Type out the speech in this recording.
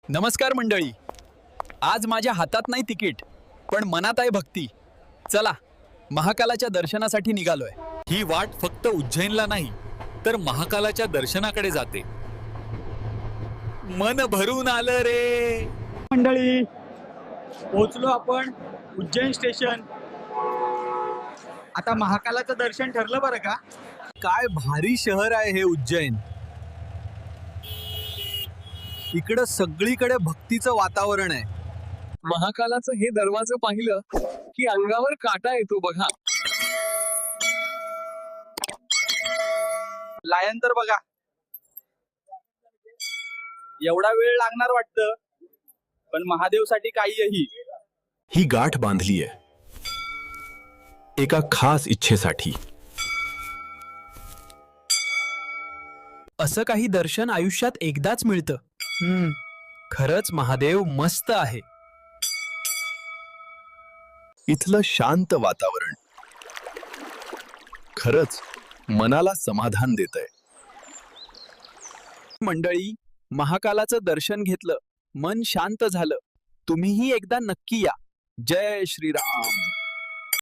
नमस्कार मंडळी. आज माझ्या हातात नाही तिकीट, पण मनात आहे भक्ती. चला, महाकालाच्या दर्शनासाठी निघालोय. ही वाट फक्त उज्जैनला नाही तर महाकालाच्या दर्शनाकडे जाते. मन भरून आलं रे. मंडळी, पोहोचलो आपण उज्जैन स्टेशन. आता महाकालाचं दर्शन ठरलं बरं का. काय भारी शहर आहे हे उज्जैन. इकडं सगळीकडे भक्तीचं वातावरण आहे. महाकालाचं हे दरवाजे पाहिलं की अंगावर काटा येतो बघा. लायन तर बघा, एवढा वेळ लागणार वाटतं, पण महादेवसाठी काहीही. ही गाठ बांधली आहे एका खास इच्छेसाठी. असं काही दर्शन आयुष्यात एकदाच मिळतं. खरंच महादेव मस्त आहे. इथलं शांत वातावरण खरंच मनाला समाधान देतंय. मंडळी, महाकालाचं दर्शन घेतलं, मन शांत झालं. तुम्हीही एकदा नक्की या. जय श्रीराम.